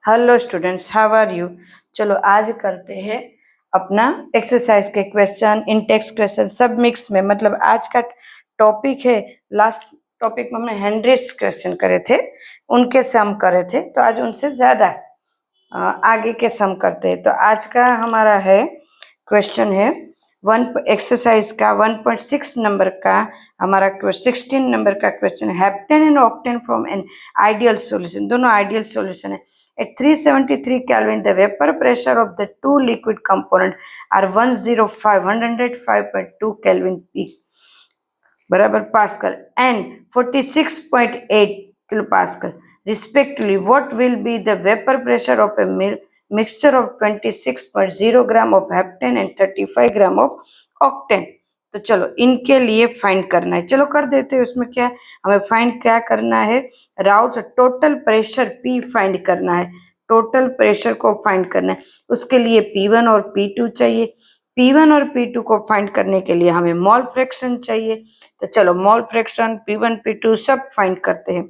Hello students, how are you. चलो आज करते हैं अपना एक्सरसाइज के क्वेश्चन, इंटेक्स क्वेश्चन सब मिक्स में। मतलब आज का टॉपिक है, लास्ट टॉपिक में हमने हेनरीज क्वेश्चन करे थे, उनके सम करे थे, तो आज उनसे ज्यादा आगे के सम करते हैं। तो आज का हमारा है क्वेश्चन है एक्सरसाइज का 1.6 नंबर का, हमारा 16 नंबर का क्वेश्चन है। Heptane and octane from an ideal solution, दोनों आइडियल सॉल्यूशन है। At 373 Kelvin, the vapor pressure of the two liquid components are 105.2 Kelvin peak बराबर pascal and 46.8 kilopascal respectively. What will be the vapor pressure of a mixture of 26.0 gram of heptane and 35 gram of octane? तो चलो इनके लिए find करना है। चलो कर देते हैं। उसमें क्या है, हमें फाइंड क्या करना है, राउट टोटल प्रेशर P फाइंड करना है। टोटल प्रेशर को फाइंड करना है, उसके लिए P1 और P2 चाहिए। P1 और P2 को फाइंड करने के लिए हमें मोल फ्रैक्शन चाहिए। तो चलो मोल फ्रैक्शन P1 P2 सब फाइंड करते हैं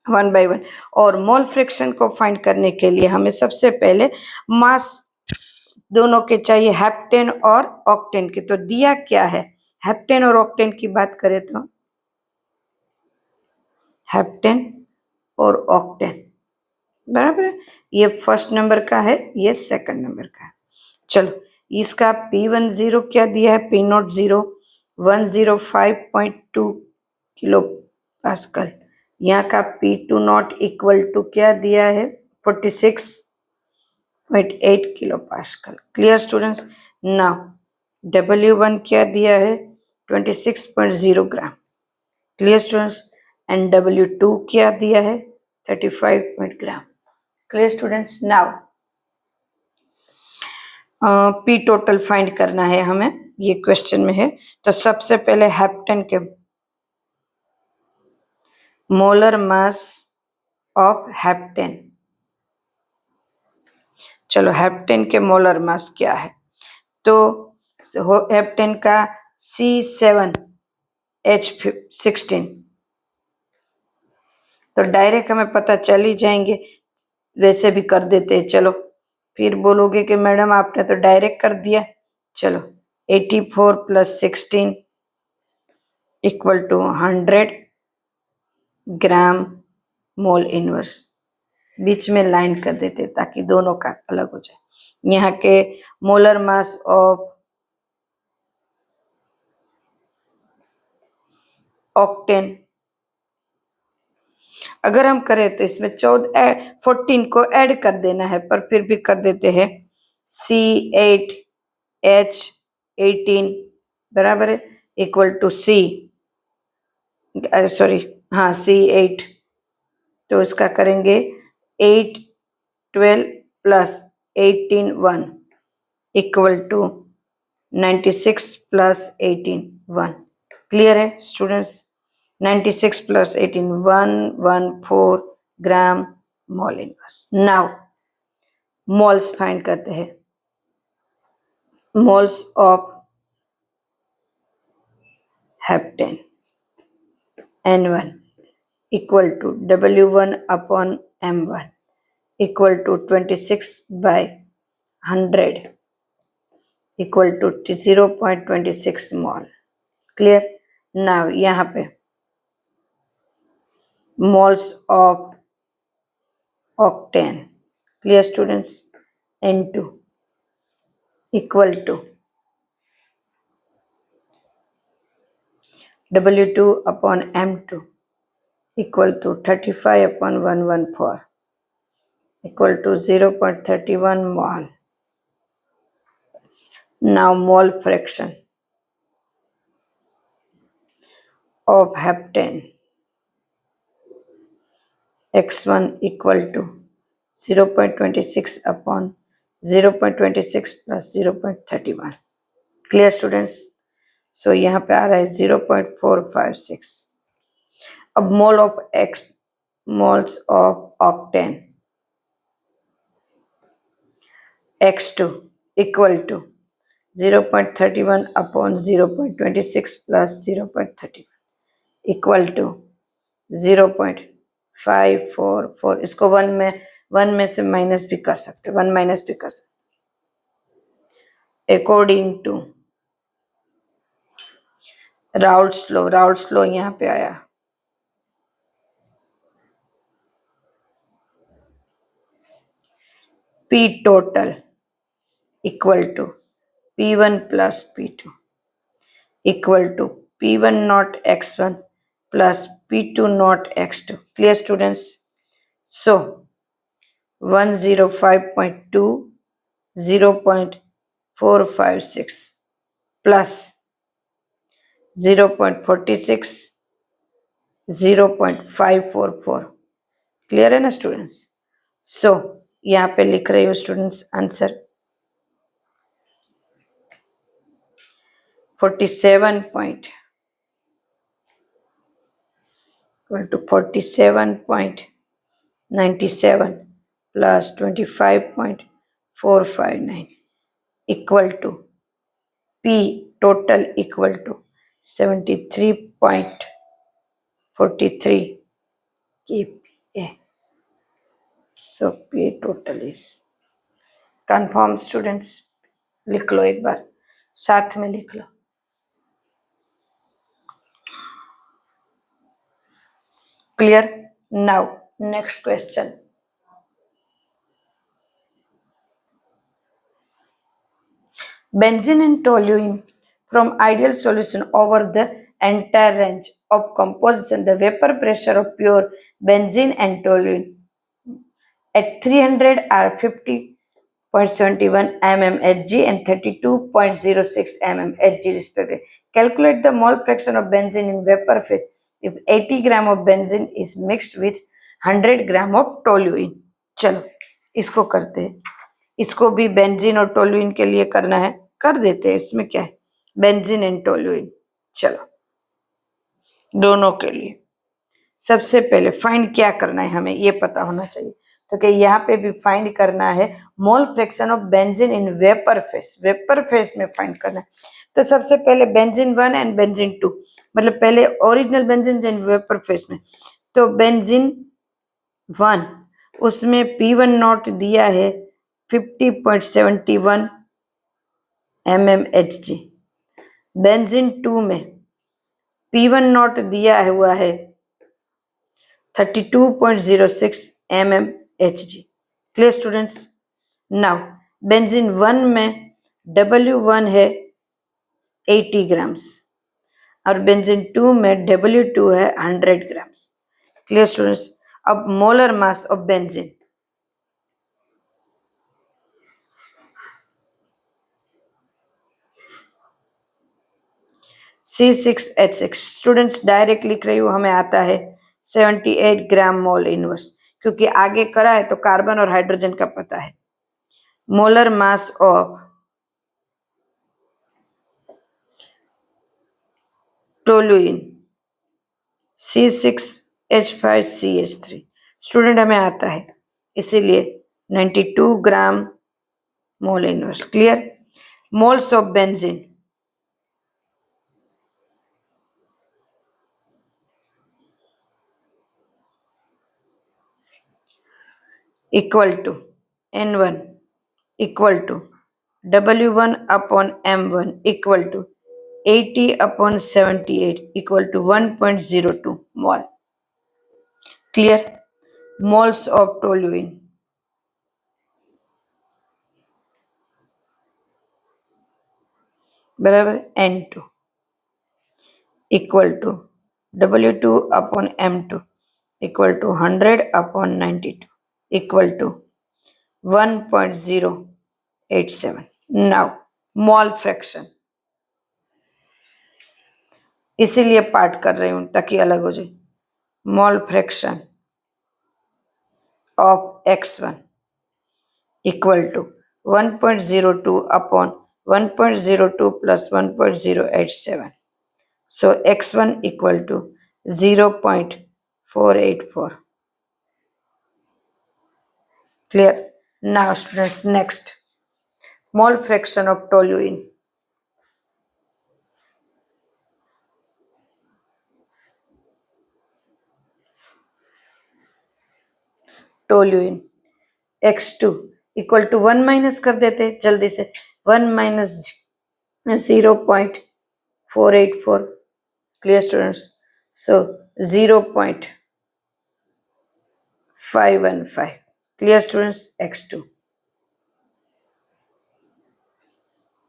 वन बाय वन। और मोल फ्रैक्शन को फाइंड करने के लिए हमें सबसे पहले मास दोनों के चाहिए, हेप्टेन और ऑक्टेन के। तो दिया क्या है, हेप्टेन और ऑक्टेन की बात करें तो हेप्टेन और ऑक्टेन बराबर है। ये फर्स्ट नंबर का है, ये सेकंड नंबर का है। चलो इसका P10 क्या दिया है, P0 105.2 किलो पास्कल। यहाँ का P20 इक्वल टू क्या दिया है, 46.8 kilo pascal. Clear students. Now W1 क्या दिया है, 26.0 ग्राम। Clear students. एंड W2 क्या दिया है, 35 gram. Clear students. Now P total find करना है हमें, ये क्वेश्चन में है। तो सबसे पहले हेप्टेन के मोलर मास ऑफ हेप्टेन। चलो हेप्टेन के मोलर मास क्या है, तो हेप्टेन का C7H16। तो डायरेक्ट हमें पता चल ही जाएंगे, वैसे भी कर देते हैं। चलो फिर बोलोगे कि मैडम आपने तो डायरेक्ट कर दिया। चलो 84 + 16 equal to 100 gram mole inverse. बीच में लाइन कर देते ताकि दोनों का अलग हो जाए। यहाँ के मोलर मास ऑफ ऑक्टेन अगर हम करें तो इसमें 14 को ऐड कर देना है, पर फिर भी कर देते हैं। C8H18 बराबर है इक्वल टू C8। तो इसका करेंगे 8 12 + 18 1 इक्वल टू 96 + 18 1। क्लियर है students. 96 + 18 114 gram mole inverse. Now moles find करते हैं। Moles of heptane N1 equal to W1 upon M1 equal to 26/100 equal to 0.26 mole. Clear. Now यहाँ पे moles of octane, clear students, N2 equal to W2 upon M2 equal to 35/114 equal to 0.31 mole. Now mole fraction of heptane X1 equal to 0.26 upon 0.26 plus 0.31. Clear students? So यहाँ पे आ रहा है 0.456. अब moles of octane X2 equal to 0.31 upon 0.26 plus 0.31 equal to 544, इसको one में से minus भी कर सकते, वन माइनस भी कर सकते अकॉर्डिंग टू राउल्ट्स लॉ यहाँ पे आया। P total equal to P1 plus P2 equal to P1 not X1 plus P2 not X2. Clear, students? So 105.2 0.456 plus 0.46 0.544. Clear है ना स्टूडेंट्स? सो यहाँ पे लिख रही हूँ students answer 47.97 plus 25.459 equal to P total equal to 73.43 kPa. So P total is confirm students. लिख लो एक बार, साथ में लिख लो। Clear? Now next question. Benzene and toluene from ideal solution over the entire range of composition. The vapor pressure of pure benzene and toluene at 300 are 50.71 mm Hg and 32.06 mm Hg respectively. Calculate the mole fraction of benzene in vapor phase if 80 gram of benzene is mixed with 100 gram of toluene. चलो इसको करते हैं, इसको भी benzene और toluene के लिए करना है, कर देते हैं, इसमें क्या है, बेंजीन एंड टोलुइन। चलो दोनों के लिए सबसे पहले फाइंड क्या करना है, हमें ये पता होना चाहिए। तो कि यहाँ पे भी फाइंड करना है मोल fraction of benzene in vapour face, vapour face में फाइंड करना है। तो सबसे पहले बेंजीन 1 एंड बेंजीन 2, मतलब पहले original benzene in vapour face में। तो बेंजीन 1 उसमें P1 नॉट दिया है 50.71 mmHg। बेंजीन 2 में P1 नॉट दिया हुआ है 32.06 mmHg। Clear students? Now benzene 1 में W1 है 80 ग्राम्स और बेंजीन 2 में W2 है 100 ग्राम्स। Clear students? अब molar mass of benzene C6H6, students direct लिख रही हूँ, हमें आता है 78 ग्राम मोल इनवर्स, क्योंकि आगे करा है तो कार्बन और हाइड्रोजन का पता है। Molar mass of toluene C6H5CH3 student हमें आता है, इसीलिए 92 gram mole inverse. Clear? Moles of benzene equal to N1 equal to W1 upon M1 equal to 80 upon 78 equal to 1.02 mole. Clear? Moles of toluene बराबर N2 equal to W2 upon M2 equal to 100 upon 92 equal to 1.087. Now mole fraction, इसीलिए part कर रही हूं ताकि अलग हो जाए। Mole fraction of X1 equal to 1.02 upon 1.02 plus 1.087. So X1 equal to 0.484. Clear? Now students next mole fraction of toluene. Toluene x2 equal to 1 minus कर देते जल्दी से 1 minus 0.484 clear students so 0.515 clear students x2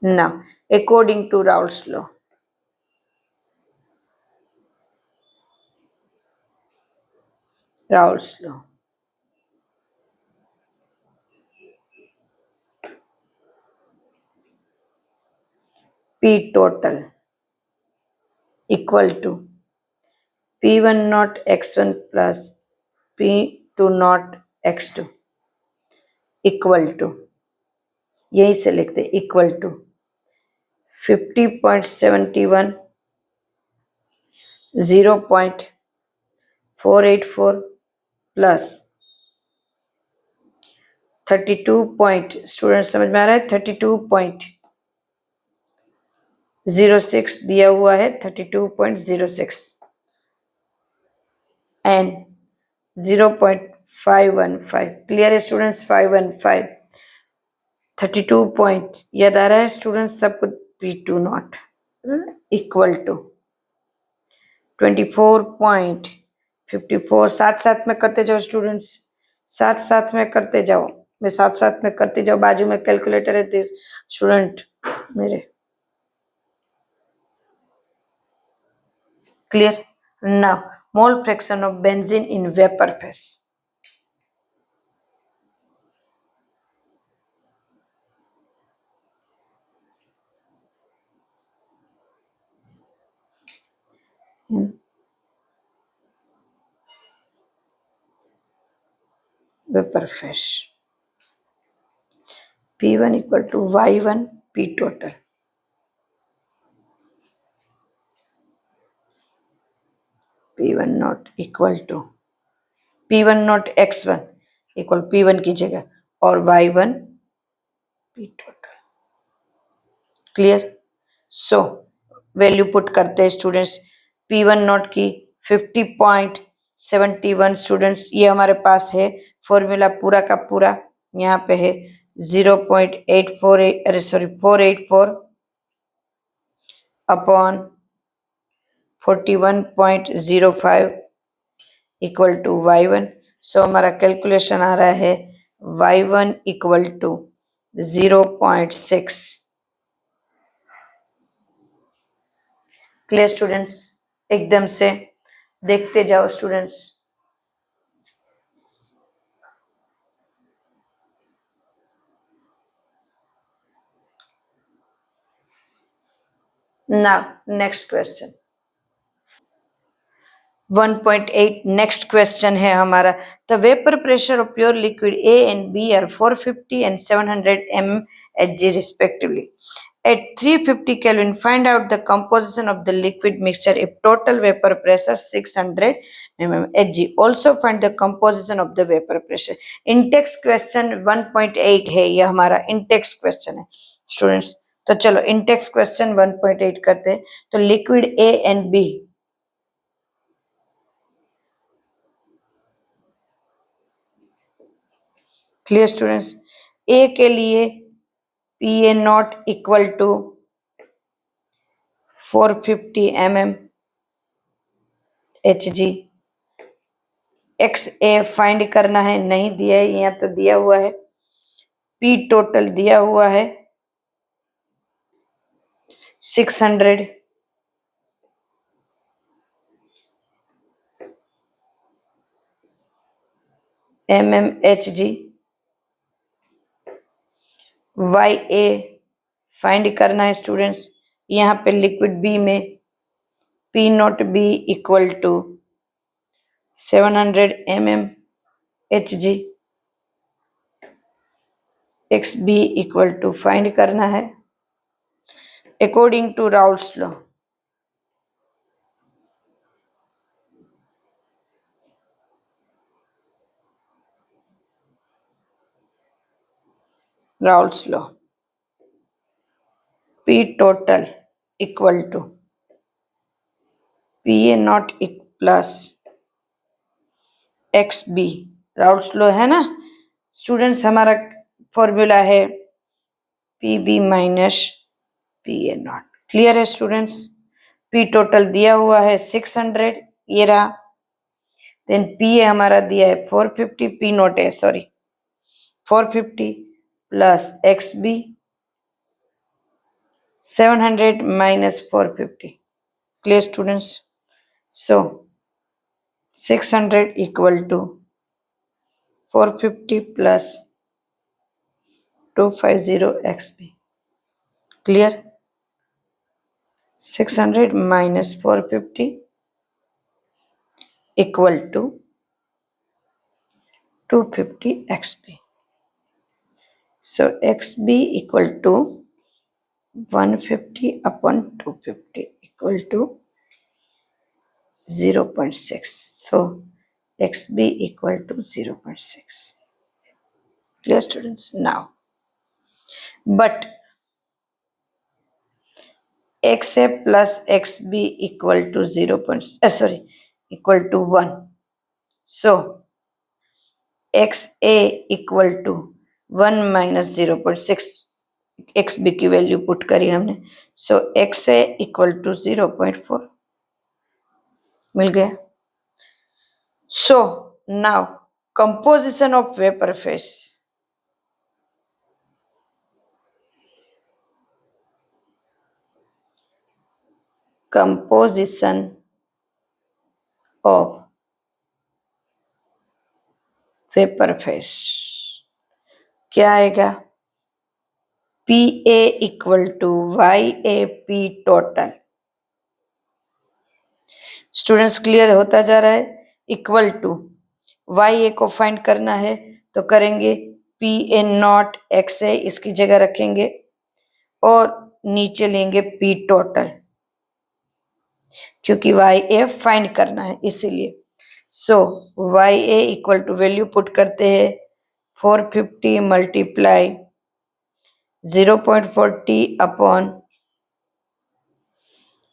now according to Raoult's law P total equal to P1 naught x1 plus P2 naught x2 equal to यही से लिखते equal to 50.71 0.484 plus 32 point student समझ में आ रहा है 32.06 दिया हुआ है 32.06 एंड 0.515 क्लियर है स्टूडेंट्स 515 32 पॉइंट याद आ रहा है स्टूडेंट्स सब कुछ P2 नॉट इक्वल टू 24.54 साथ साथ में करते जाओ स्टूडेंट्स साथ साथ में करते जाओ मैं साथ साथ में करती जाओ बाजू में कैलकुलेटर है स्टूडेंट मेरे clear now mole fraction of benzene in vapour face vapour face P1 equal to Y1 P total P1 not equal to P1 not X1 equal P1 की जगह और Y1 P total clear so value put करते हैं students P1 not की 50.71 students ये हमारे पास है formula पूरा का पूरा यहाँ पे है 0.848 अरे sorry 484 upon 41.05 equal to y1 so हमारा कैलकुलेशन आ रहा है y1 equal to 0.6 clear students एकदम से देखते जाओ students now next question 1.8 next question है हमारा the vapour pressure of pure liquid A and B are 450 and 700 mmHg respectively. At 350 Kelvin, find out the composition of the liquid mixture if total vapor pressure 600 mmHg. Also find the composition of the vapor pressure. Intex question 1.8 है ये हमारा Intex question है students तो चलो Intex question 1.8 करते हैं तो liquid A and B clear students A के लिए P A not equal to 450 mmHg X A find करना है नहीं दिया है यहाँ तो दिया हुआ है पी टोटल दिया हुआ है 600 mmHg वाई ए फाइंड करना है स्टूडेंट्स यहाँ पे लिक्विड बी में P naught B equal to 700 mmHg X B equal to find करना है according to Raoult's law Raoult's law P total equal to PA naught plus XB Raoult's law है ना students, हमारा formula है P B minus P A naught. Clear है students? P total दिया हुआ है 600, ये रहा। देन पी ए हमारा दिया है 450, पी नॉट है sorry 450 plus X B 700 minus 450. Clear students? So 600 equal to 450 plus 250 XB. Clear? 600 minus 450 equal to 250 XB. So XB equal to 150 upon 250 equal to 0.6. So XB equal to 0.6. Clear students? Now, but XA plus XB equal to equal to 1. So XA equal to 1 minus 0.6. XB की value put करी हमने, so XA equal to 0.4 मिल गया। So now composition of vapour phase. Composition of vapour phase क्या आएगा? P A equal to Y A P total. Students clear होता जा रहा है? इक्वल टू वाई ए को फाइंड करना है तो करेंगे P A not X A इसकी जगह रखेंगे और नीचे लेंगे पी टोटल, क्योंकि वाई ए फाइंड करना है इसीलिए। So Y A equal to value put करते हैं 450 multiply 0.40 upon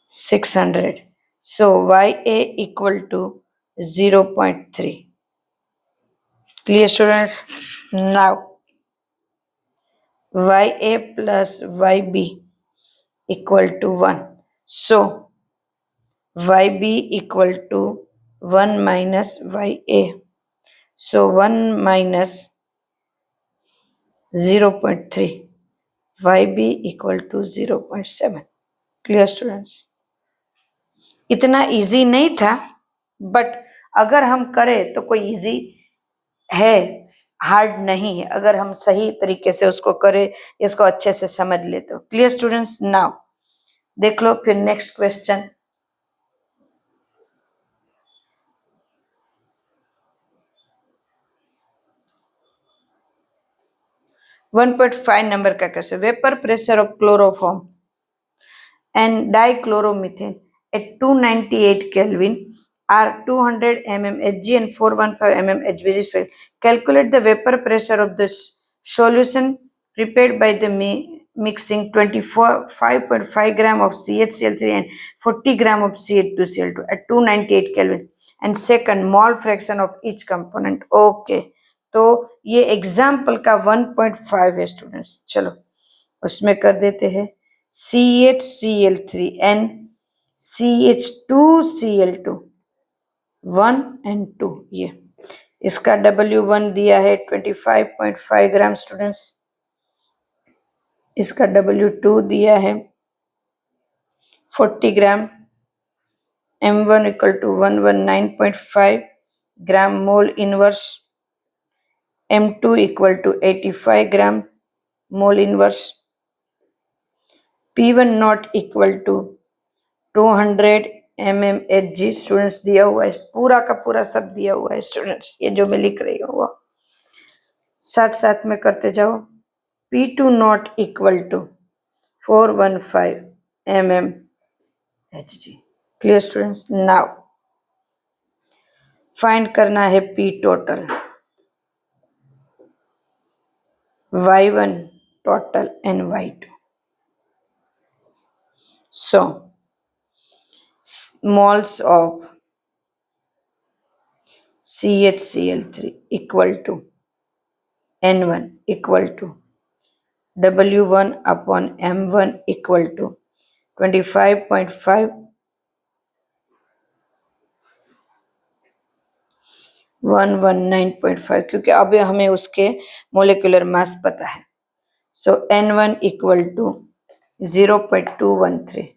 600. So YA equal to 0.3. Clear students? Now YA plus YB equal to 1. So YB equal to 1 minus YA. So 1 minus 0.3. YB equal to 0.7. Clear students? इतना easy नहीं था, but अगर हम करें तो कोई इजी है, हार्ड नहीं है। अगर हम सही तरीके से उसको करें, इसको अच्छे से समझ ले तो। Clear students? नाउ देख लो फिर नेक्स्ट क्वेश्चन। 1.5 नंबर का question. Vapour pressure of chloroform and dichloromethane at 298 Kelvin are 200 mm Hg and 415 mm Hg. Calculate the vapor pressure of the solution prepared by the mixing 5.5 gram of CHCl3 and 40 gram of CH2Cl2 at 298 Kelvin and second mole fraction of each component. Okay, तो ये example का 1.5 है students. चलो उसमें कर देते हैं CHCl3 and CH2Cl2 1 and 2। ये इसका W1 दिया है 25.5 ग्राम स्टूडेंट्स, इसका W2 दिया है 40 gram, M1 equal to 119.5 gram mole inverse, M2 equal to 85 gram mole inverse, P1 naught equal to 200 mm Hg। Students दिया हुआ है, पूरा का पूरा सब दिया हुआ है स्टूडेंट्स, ये जो मैं लिख रही हूँ वो साथ साथ में करते जाओ। P2 naught equal to 415 mm Hg। Clear students? Now find करना है P total, Y1 total and Y2. So moles of CHCl3 equal to N1 equal to W1 upon M1 equal to 25.5 119.5, क्योंकि अब हमें उसके मोलिकुलर मास पता है. So N1 equal to 0.213.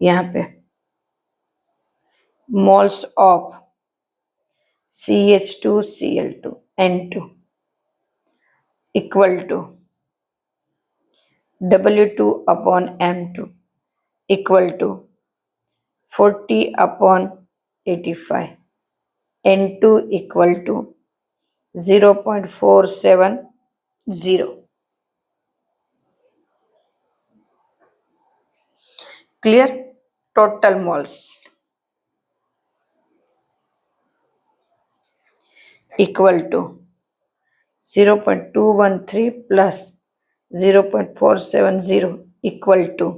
यहाँ पे moles of CH2Cl2 N2 equal to W2 upon M2 equal to 40 upon 85. N2 equal to 0.470. Clear? Total moles equal to 0.213 plus 0.470 equal to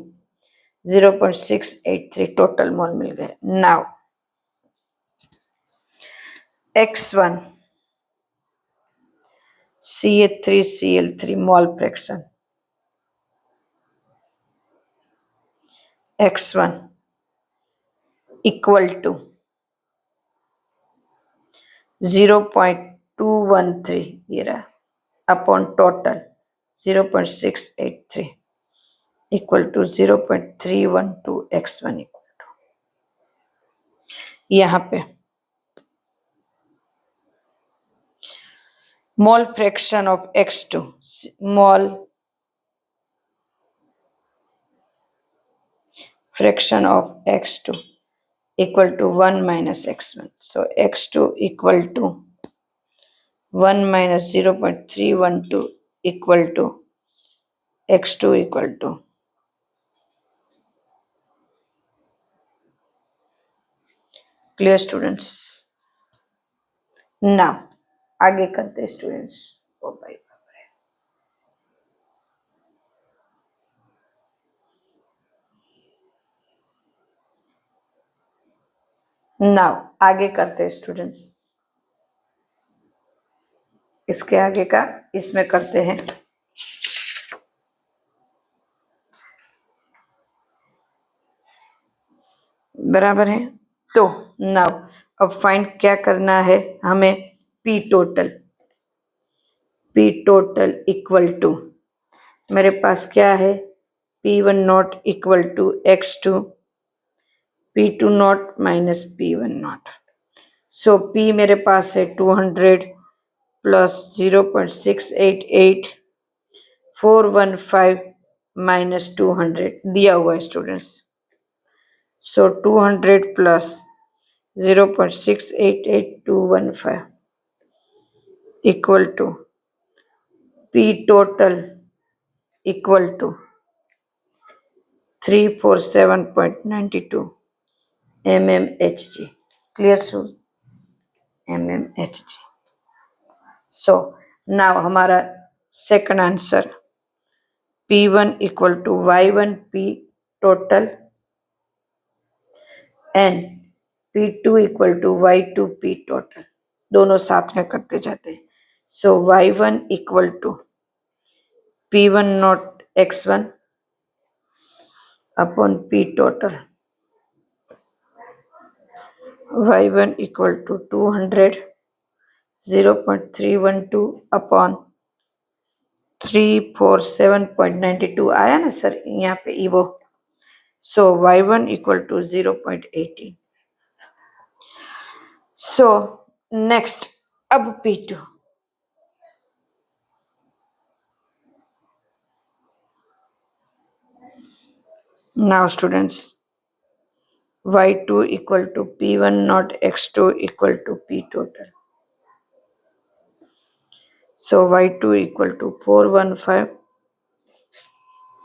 0.683 total mole मिल गए. Now X1 CH3Cl3 mole fraction. X1 equal to 0.213 ये रहा upon total 0.683 equal to 0.312 X1 equal to यहाँ पे mole fraction of X2 mole fraction of X2 equal to 1 minus X1. So X2 equal to 1 minus 0.312 equal to X2 equal to clear students. Now आगे करते students. ओ भाई now आगे करते students. इसके आगे का इसमें करते हैं. बराबर है. तो नाउ अब फाइंड क्या करना है हमें. पी टोटल इक्वल टू मेरे पास क्या है. P1 naught equal to X2 P2 naught minus P1 naught. So P मेरे पास है 200 प्लस 0.688 415 माइनस 200 दिया हुआ है students. So 200 plus 0.688215 equal to P total equal to 347.92 mmHg. Clear students? mmHg. So now हमारा second answer P1 equal to Y1P total and P2 equal to Y2P total. दोनों साथ में करते जाते हैं. So Y1 equal to P1 not X1 upon P total. Y1 equal to 200 0.312 upon 347.92 आया ना sir यहाँ पे इवो. So Y1 equal to 0.18. So next अब P2. Now students Y2 equal to P1 not X2 equal to P total. So Y2 equal to 415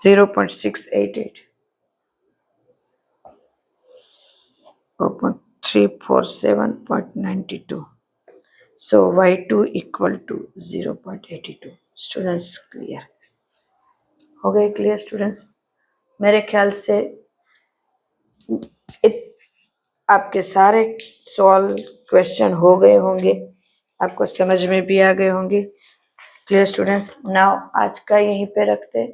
0.688 upon 347.92. So Y2 equal to 0.82. Students clear हो गए. Clear students. मेरे ख्याल से आपके सारे solve question हो गए होंगे, आपको समझ में भी आ गए होंगे। क्लियर स्टूडेंट्स, नाउ आज का यहीं पे रखते हैं।